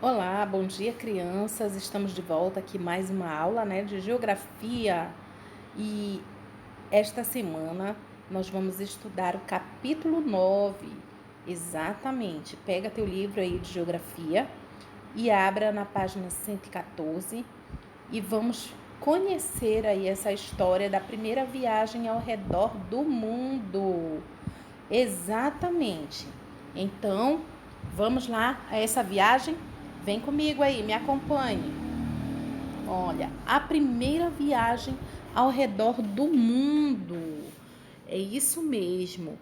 Olá, bom dia, crianças. Estamos de volta aqui mais uma aula, de geografia. E esta semana nós vamos estudar o capítulo 9. Exatamente. Pega teu livro aí de geografia e abra na página 114 e vamos conhecer aí essa história da primeira viagem ao redor do mundo. Exatamente. Então, vamos lá a essa viagem? Vem comigo aí, me acompanhe. Olha, a primeira viagem ao redor do mundo. É isso mesmo.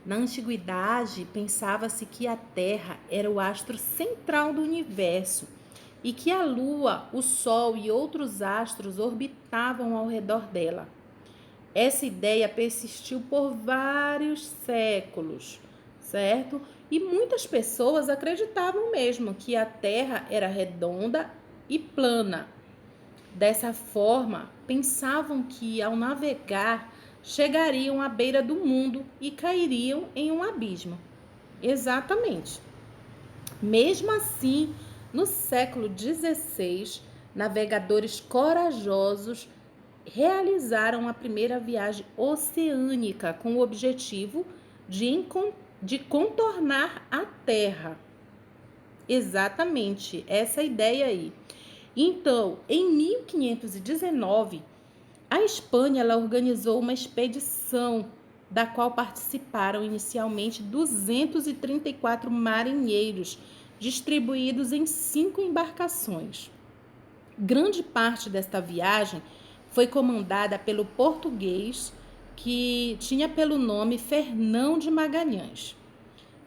Na antiguidade, pensava-se que a Terra era o astro central do universo e que a Lua, o Sol e outros astros orbitavam ao redor dela. Essa ideia persistiu por vários séculos, certo? E muitas pessoas acreditavam mesmo que a Terra era redonda e plana. Dessa forma, pensavam que ao navegar chegariam à beira do mundo e cairiam em um abismo. Exatamente. Mesmo assim, no século XVI, navegadores corajosos realizaram a primeira viagem oceânica com o objetivo de contornar a Terra. Exatamente, essa ideia aí. Então, em 1519, a Espanha ela organizou uma expedição da qual participaram inicialmente 234 marinheiros, distribuídos em 5 embarcações. Grande parte desta viagem foi comandada pelo português que tinha pelo nome Fernão de Magalhães.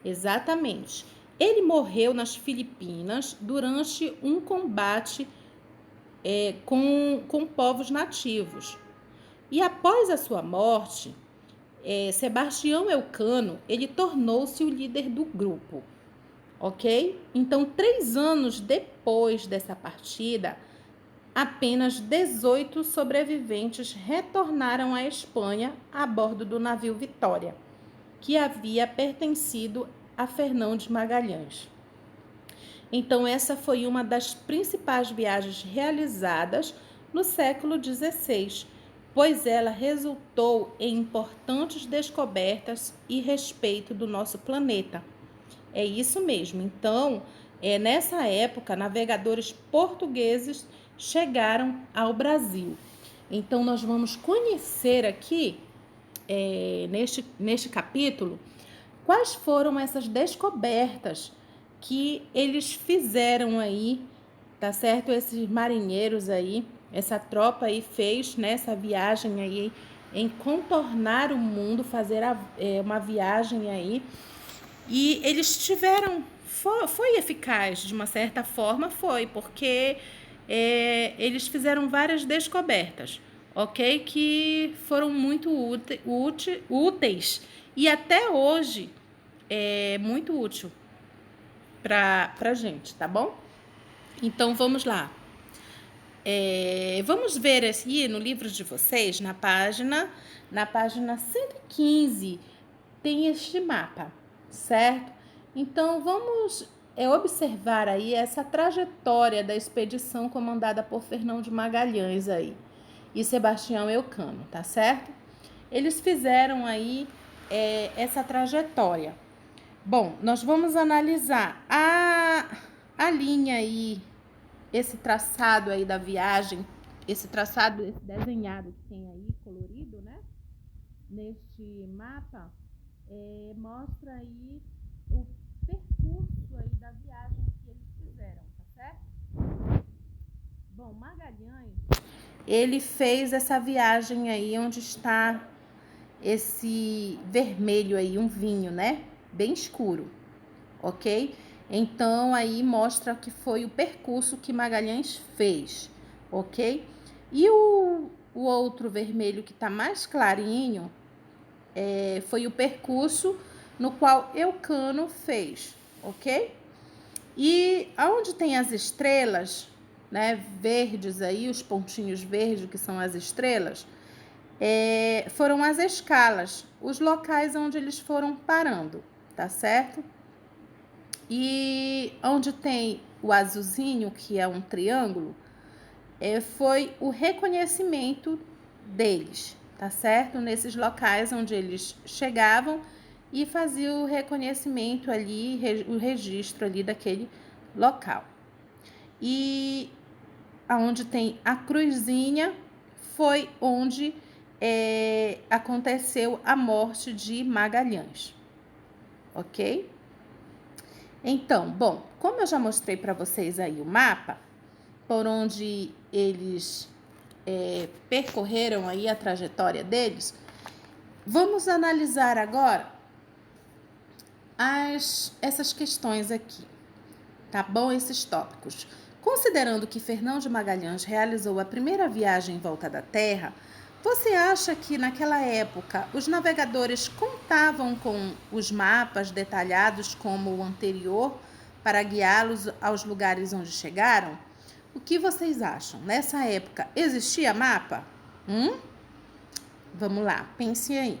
Exatamente. Ele morreu nas Filipinas durante um combate com povos nativos. E após a sua morte, Sebastião Elcano, ele tornou-se o líder do grupo, ok? Então, 3 anos depois dessa partida, apenas 18 sobreviventes retornaram à Espanha a bordo do navio Vitória, que havia pertencido a Fernão de Magalhães. Então, essa foi uma das principais viagens realizadas no século XVI, pois ela resultou em importantes descobertas e respeito do nosso planeta. É isso mesmo. Então, nessa época, navegadores portugueses chegaram ao Brasil. Então, nós vamos conhecer aqui, neste capítulo, quais foram essas descobertas que eles fizeram aí, tá certo? Esses marinheiros aí, essa tropa aí fez nessa viagem aí em contornar o mundo, fazer uma viagem aí. E eles tiveram, foi eficaz de uma certa forma, foi, porque eles fizeram várias descobertas, ok? Que foram muito úteis e até hoje é muito útil para gente, tá bom? Então vamos lá. Vamos ver aqui no livro de vocês, na página 115, tem este mapa, certo? Então vamos observar aí essa trajetória da expedição comandada por Fernão de Magalhães aí e Sebastião Elcano, tá certo? Eles fizeram aí essa trajetória. Bom, nós vamos analisar a linha aí, esse traçado aí da viagem, esse traçado, esse desenhado que tem aí, colorido, né? Neste mapa, mostra aí o percurso aí da viagem que eles fizeram, tá certo? Bom, Magalhães, ele fez essa viagem aí onde está esse vermelho aí, um vinho, né? Bem escuro, ok? Então, aí mostra que foi o percurso que Magalhães fez, ok? E o outro vermelho que está mais clarinho foi o percurso no qual Elcano fez, ok? E aonde tem as estrelas, né, verdes aí, os pontinhos verdes que são as estrelas, foram as escalas, os locais onde eles foram parando, tá certo? E onde tem o azulzinho, que é um triângulo, foi o reconhecimento deles, tá certo? Nesses locais onde eles chegavam e faziam o reconhecimento ali, o registro ali daquele local. E aonde tem a cruzinha foi onde aconteceu a morte de Magalhães, ok? Então, bom, como eu já mostrei para vocês aí o mapa, por onde eles percorreram aí a trajetória deles, vamos analisar agora essas questões aqui, tá bom? Esses tópicos. Considerando que Fernão de Magalhães realizou a primeira viagem em volta da Terra, você acha que naquela época os navegadores contavam com os mapas detalhados como o anterior para guiá-los aos lugares onde chegaram? O que vocês acham? Nessa época existia mapa? Vamos lá, pense aí.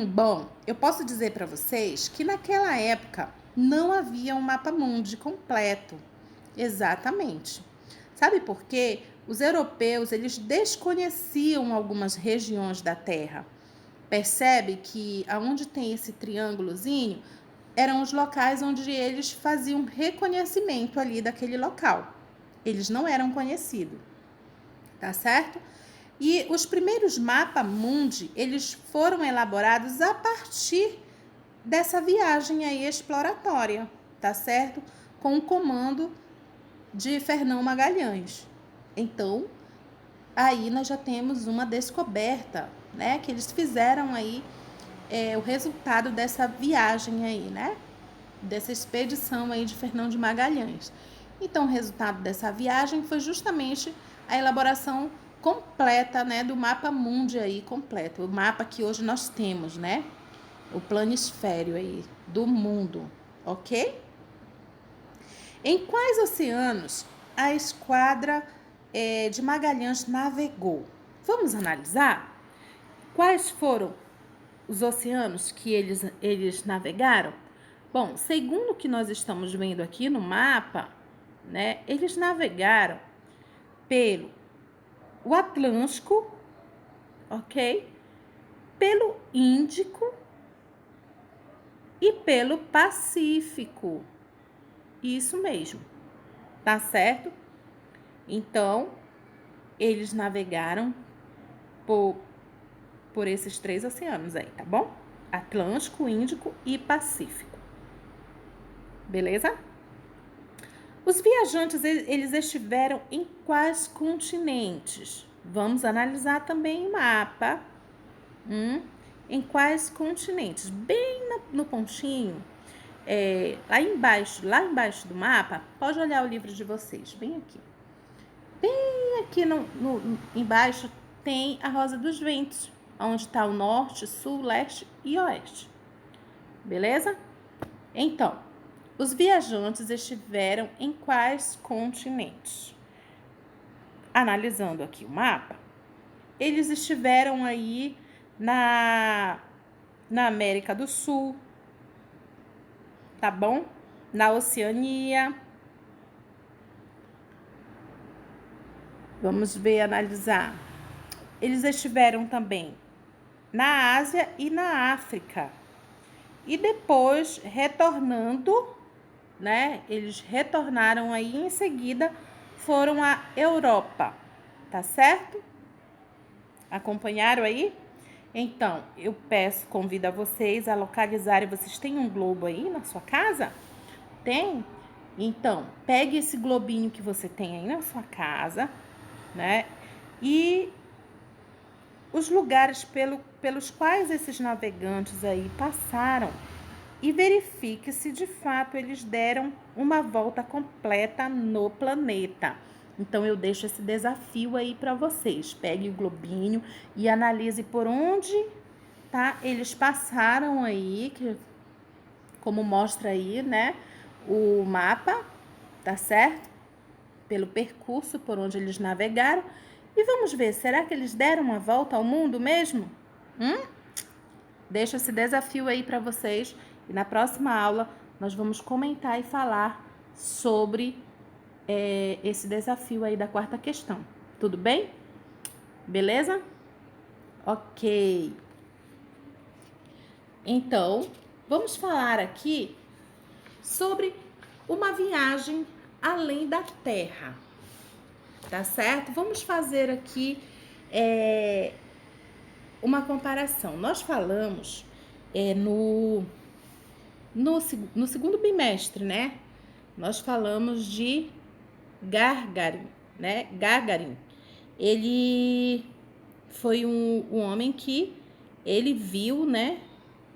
Bom, eu posso dizer para vocês que naquela época não havia um mapa mundi completo. Exatamente. Sabe por quê? Os europeus, eles desconheciam algumas regiões da Terra. Percebe que aonde tem esse triângulozinho eram os locais onde eles faziam reconhecimento ali daquele local. Eles não eram conhecidos, tá certo? E os primeiros mapas mundi, eles foram elaborados a partir dessa viagem aí exploratória, tá certo? Com o comando de Fernão Magalhães. Então, aí nós já temos uma descoberta, né? Que eles fizeram aí o resultado dessa viagem aí, né? Dessa expedição aí de Fernão de Magalhães. Então, o resultado dessa viagem foi justamente a elaboração completa, né, do mapa mundi aí completo, o mapa que hoje nós temos, né, o planisfério aí do mundo, ok? Em quais oceanos a esquadra de Magalhães navegou? Vamos analisar quais foram os oceanos que eles navegaram? Bom, segundo o que nós estamos vendo aqui no mapa, né, eles navegaram pelo o Atlântico, ok? Pelo Índico e pelo Pacífico. Isso mesmo, tá certo? Então, eles navegaram por esses 3 oceanos aí, tá bom? Atlântico, Índico e Pacífico. Beleza? Os viajantes, eles estiveram em quais continentes? Vamos analisar também o mapa. Em quais continentes? Bem no pontinho, lá embaixo do mapa, pode olhar o livro de vocês, bem aqui. Bem aqui embaixo tem a Rosa dos Ventos, onde está o norte, sul, leste e oeste. Beleza? Então, os viajantes estiveram em quais continentes? Analisando aqui o mapa, eles estiveram aí na América do Sul, tá bom? Na Oceania. Vamos ver, analisar. Eles estiveram também na Ásia e na África. E depois, retornando, né? Eles retornaram aí em seguida, foram à Europa, tá certo? Acompanharam aí? Então, eu convido a vocês a localizarem. Vocês têm um globo aí na sua casa? Tem? Então, pegue esse globinho que você tem aí na sua casa, né? E os lugares pelos quais esses navegantes aí passaram e verifique se de fato eles deram uma volta completa no planeta. Então, eu deixo esse desafio aí para vocês. Pegue o globinho e analise por onde, tá? Eles passaram aí, como mostra aí, né? O mapa, tá certo? Pelo percurso por onde eles navegaram. E vamos ver, será que eles deram uma volta ao mundo mesmo? Deixo esse desafio aí para vocês. E na próxima aula nós vamos comentar e falar sobre esse desafio aí da quarta questão. Tudo bem? Beleza? Ok. Então, vamos falar aqui sobre uma viagem além da Terra, tá certo? Vamos fazer aqui uma comparação. Nós falamos no segundo bimestre, né? Nós falamos de Gagarin, né? Gagarin. Ele foi um homem que ele viu, né,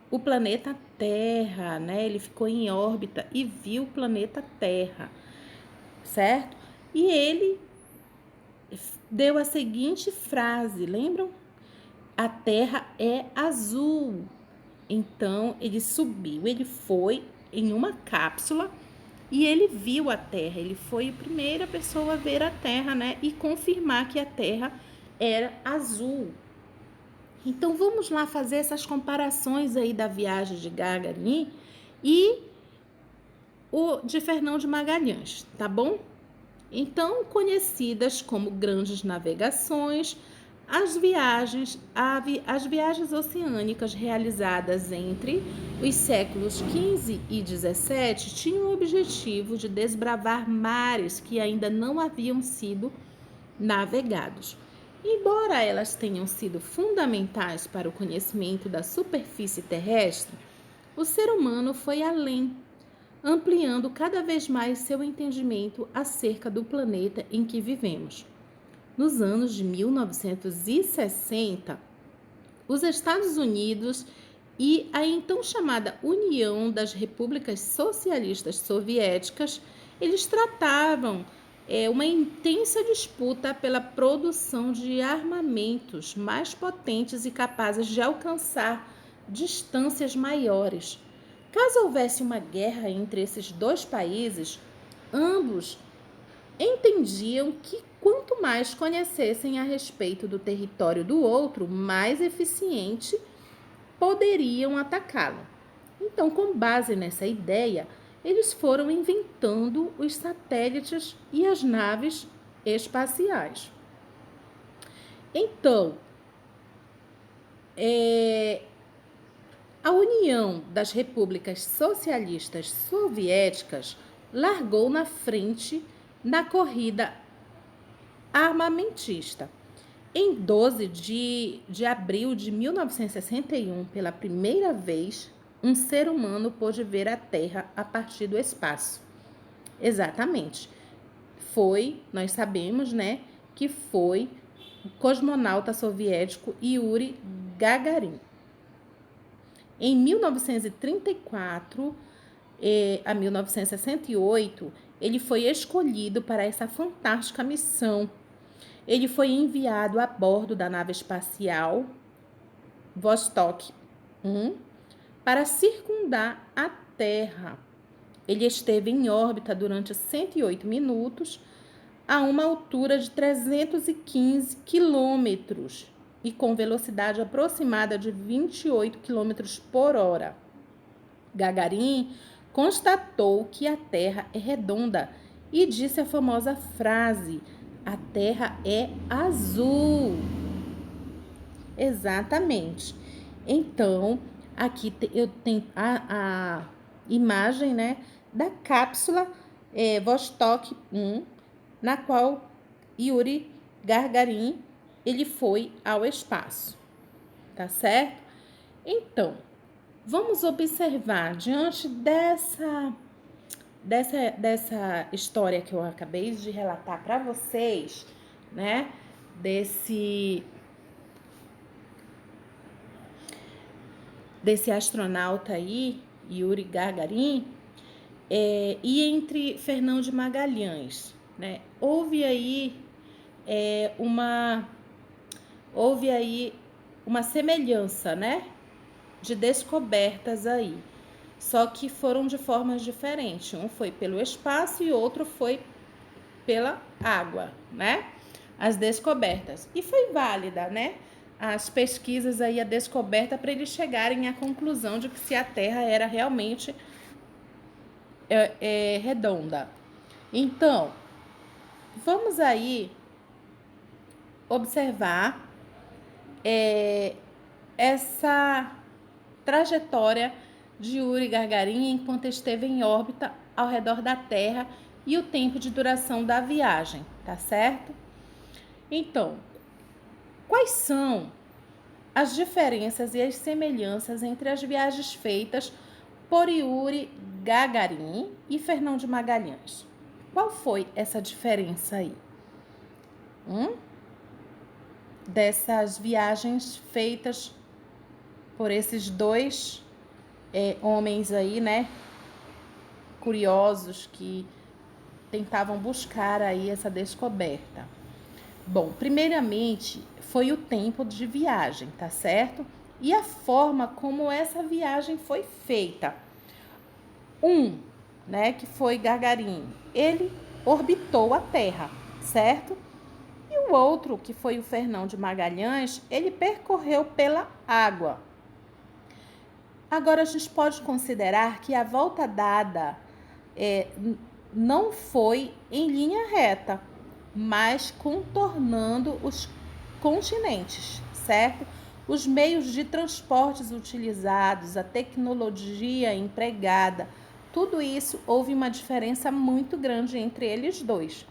o planeta Terra, né? Ele ficou em órbita e viu o planeta Terra, certo? E ele deu a seguinte frase, lembram? A Terra é azul. Então, ele subiu, ele foi em uma cápsula e ele viu a Terra. Ele foi a primeira pessoa a ver a Terra, né? E confirmar que a Terra era azul. Então, vamos lá fazer essas comparações aí da viagem de Gagarin e o de Fernão de Magalhães, tá bom? Então, conhecidas como grandes navegações, as viagens oceânicas realizadas entre os séculos XV e XVII tinham o objetivo de desbravar mares que ainda não haviam sido navegados. Embora elas tenham sido fundamentais para o conhecimento da superfície terrestre, o ser humano foi além, ampliando cada vez mais seu entendimento acerca do planeta em que vivemos. Nos anos de 1960, os Estados Unidos e a então chamada União das Repúblicas Socialistas Soviéticas, eles tratavam uma intensa disputa pela produção de armamentos mais potentes e capazes de alcançar distâncias maiores. Caso houvesse uma guerra entre esses dois países, ambos entendiam que quanto mais conhecessem a respeito do território do outro, mais eficiente poderiam atacá-lo. Então, com base nessa ideia, eles foram inventando os satélites e as naves espaciais. Então, a União das Repúblicas Socialistas Soviéticas largou na frente na corrida armamentista. Em 12 de abril de 1961, pela primeira vez, um ser humano pôde ver a Terra a partir do espaço. Exatamente. Nós sabemos, né, que foi o cosmonauta soviético Yuri Gagarin. Em 1934 a 1968, ele foi escolhido para essa fantástica missão. Ele foi enviado a bordo da nave espacial Vostok 1 para circundar a Terra. Ele esteve em órbita durante 108 minutos a uma altura de 315 quilômetros e com velocidade aproximada de 28 quilômetros por hora. Gagarin constatou que a Terra é redonda e disse a famosa frase: a Terra é azul. Exatamente. Então, aqui eu tenho a imagem, né, da cápsula Vostok 1, na qual Yuri Gagarin ele foi ao espaço. Tá certo? Então, vamos observar diante dessa história que eu acabei de relatar para vocês, né? Desse astronauta aí, Yuri Gagarin, e entre Fernão de Magalhães, né? Houve aí uma semelhança, né? De descobertas aí. Só que foram de formas diferentes. Um foi pelo espaço e outro foi pela água, né? As descobertas. E foi válida, né? As pesquisas aí, a descoberta, para eles chegarem à conclusão de que se a Terra era realmente é redonda. Então, vamos aí observar essa trajetória de Yuri Gagarin enquanto esteve em órbita ao redor da Terra e o tempo de duração da viagem, tá certo? Então, quais são as diferenças e as semelhanças entre as viagens feitas por Yuri Gagarin e Fernão de Magalhães? Qual foi essa diferença aí? Dessas viagens feitas por esses dois homens aí, né? Curiosos que tentavam buscar aí essa descoberta. Bom, primeiramente foi o tempo de viagem, tá certo? E a forma como essa viagem foi feita. Né, que foi Gagarin, ele orbitou a Terra, certo? E o outro, que foi o Fernão de Magalhães, ele percorreu pela água. Agora, a gente pode considerar que a volta dada não foi em linha reta, mas contornando os continentes, certo? Os meios de transportes utilizados, a tecnologia empregada, tudo isso houve uma diferença muito grande entre eles dois,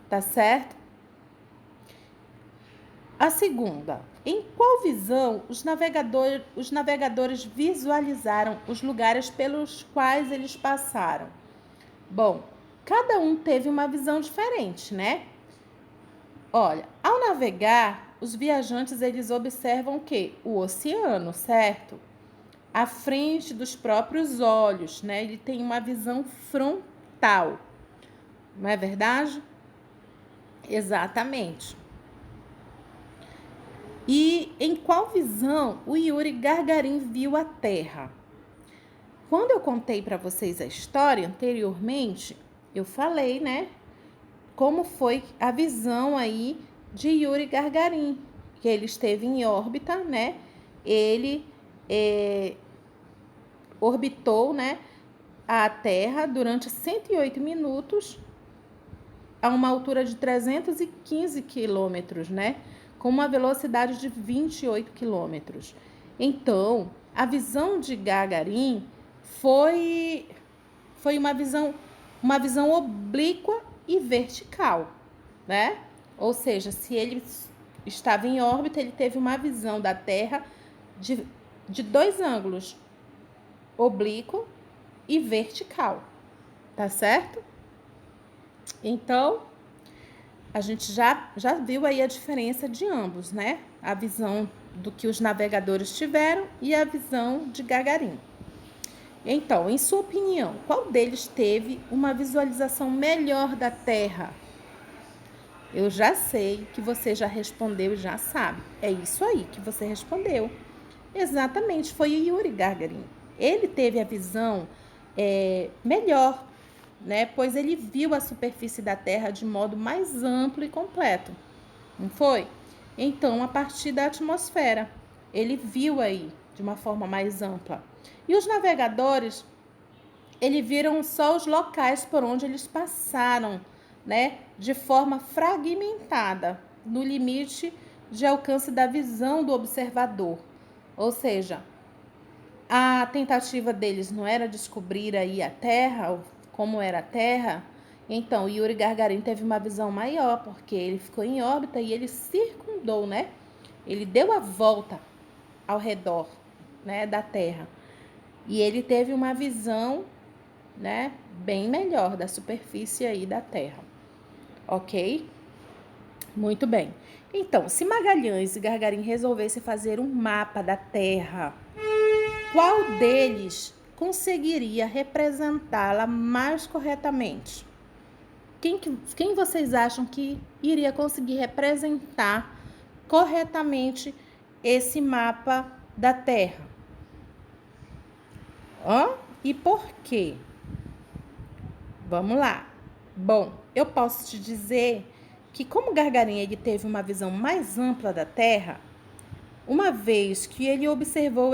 tá certo? A segunda, em qual visão os navegadores visualizaram os lugares pelos quais eles passaram? Bom, cada um teve uma visão diferente, né? Olha, ao navegar, os viajantes eles observam o quê? O oceano, certo? À frente dos próprios olhos, né? Ele tem uma visão frontal, não é verdade? Exatamente. E em qual visão o Yuri Gagarin viu a Terra? Quando eu contei para vocês a história anteriormente, eu falei, né? Como foi a visão aí de Yuri Gagarin, que ele esteve em órbita, né? Ele orbitou, né, a Terra durante 108 minutos a uma altura de 315 quilômetros, né? Com uma velocidade de 28 quilômetros. Então, a visão de Gagarin foi uma visão oblíqua e vertical, né? Ou seja, se ele estava em órbita, ele teve uma visão da Terra de dois ângulos, oblíquo e vertical, tá certo? Então, a gente já viu aí a diferença de ambos, né? A visão do que os navegadores tiveram e a visão de Gagarin. Então, em sua opinião, qual deles teve uma visualização melhor da Terra? Eu já sei que você já respondeu e já sabe. É isso aí que você respondeu. Exatamente, foi o Yuri Gagarin. Ele teve a visão melhor, né? Pois ele viu a superfície da Terra de modo mais amplo e completo, não foi? Então, a partir da atmosfera, ele viu aí de uma forma mais ampla. E os navegadores, eles viram só os locais por onde eles passaram, né? De forma fragmentada, no limite de alcance da visão do observador. Ou seja, a tentativa deles não era descobrir aí a Terra, como era a Terra. Então, Yuri Gagarin teve uma visão maior, porque ele ficou em órbita e ele circundou, né? Ele deu a volta ao redor, né, da Terra. E ele teve uma visão, né, bem melhor da superfície aí da Terra. Ok? Muito bem. Então, se Magalhães e Gagarin resolvessem fazer um mapa da Terra, qual deles conseguiria representá-la mais corretamente? Quem vocês acham que iria conseguir representar corretamente esse mapa da Terra? E por quê? Vamos lá. Bom, eu posso te dizer que como Gagarin ele teve uma visão mais ampla da Terra, uma vez que ele observou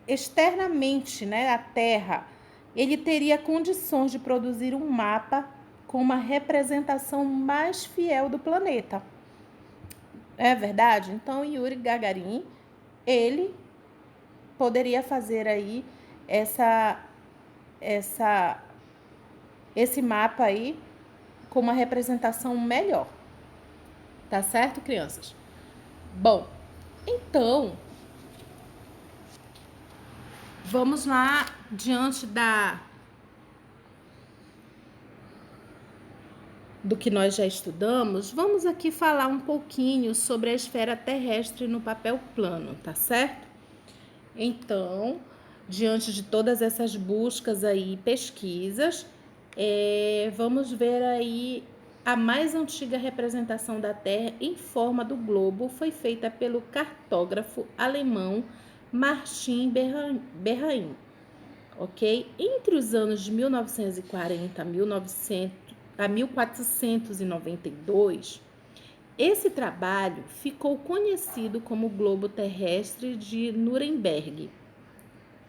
externamente, né, a Terra, ele teria condições de produzir um mapa com uma representação mais fiel do planeta. É verdade? Então, Yuri Gagarin, ele poderia fazer aí esse mapa aí com uma representação melhor. Tá certo, crianças? Bom, então, vamos lá diante do que nós já estudamos, vamos aqui falar um pouquinho sobre a esfera terrestre no papel plano, tá certo? Então, diante de todas essas buscas aí, pesquisas, vamos ver aí a mais antiga representação da Terra em forma do globo foi feita pelo cartógrafo alemão Martin Berrain, ok? Entre os anos de 1940 a 1492, esse trabalho ficou conhecido como Globo Terrestre de Nuremberg.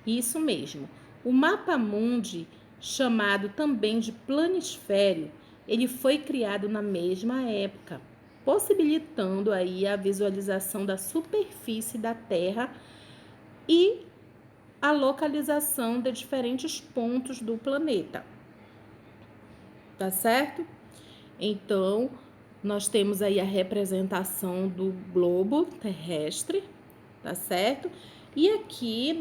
Isso mesmo. O mapa mundi, chamado também de planisfério, ele foi criado na mesma época, possibilitando aí a visualização da superfície da Terra e a localização de diferentes pontos do planeta. Tá certo? Então, nós temos aí a representação do globo terrestre, tá certo? E aqui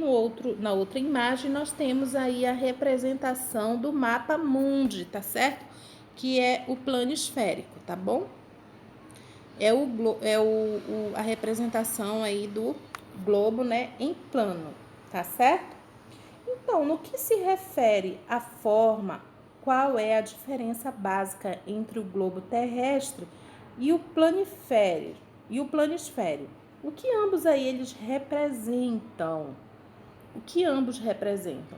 na outra imagem nós temos aí a representação do mapa mundi, tá certo? Que é o planisférico, tá bom? A representação aí do globo, né, em plano, tá certo? Então, no que se refere à forma, qual é a diferença básica entre o globo terrestre e o planisfério? O que ambos aí eles representam? O que ambos representam?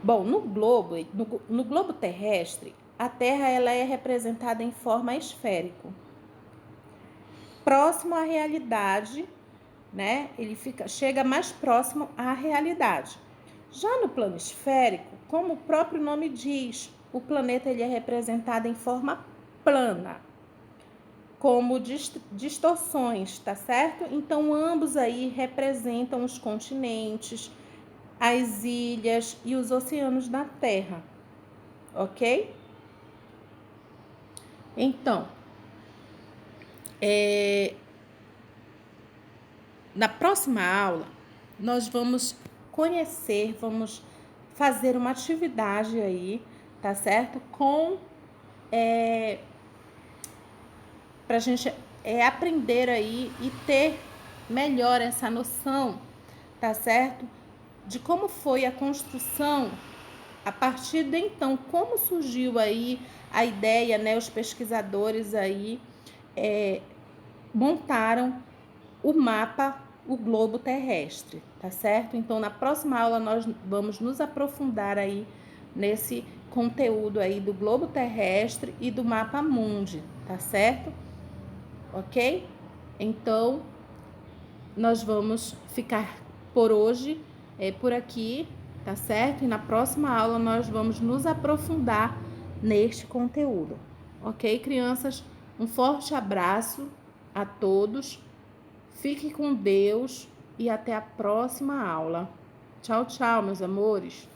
Bom, no globo terrestre, a Terra ela é representada em forma esférica, próximo à realidade, né? Ele chega mais próximo à realidade. Já no planisférico, como o próprio nome diz, o planeta ele é representado em forma plana, como distorções, tá certo? Então, ambos aí representam os continentes, as ilhas e os oceanos da Terra, ok? Então, na próxima aula, nós vamos fazer uma atividade aí, tá certo? Pra gente aprender aí e ter melhor essa noção, tá certo? De como foi a construção, a partir de então, como surgiu aí a ideia, né? Os pesquisadores aí montaram o mapa, o globo terrestre, tá certo? Então, na próxima aula, nós vamos nos aprofundar aí nesse conteúdo aí do globo terrestre e do mapa mundi, tá certo? Ok? Então, nós vamos ficar por hoje por aqui, tá certo? E na próxima aula, nós vamos nos aprofundar neste conteúdo. Ok, crianças? Um forte abraço a todos. Fique com Deus e até a próxima aula. Tchau, tchau, meus amores.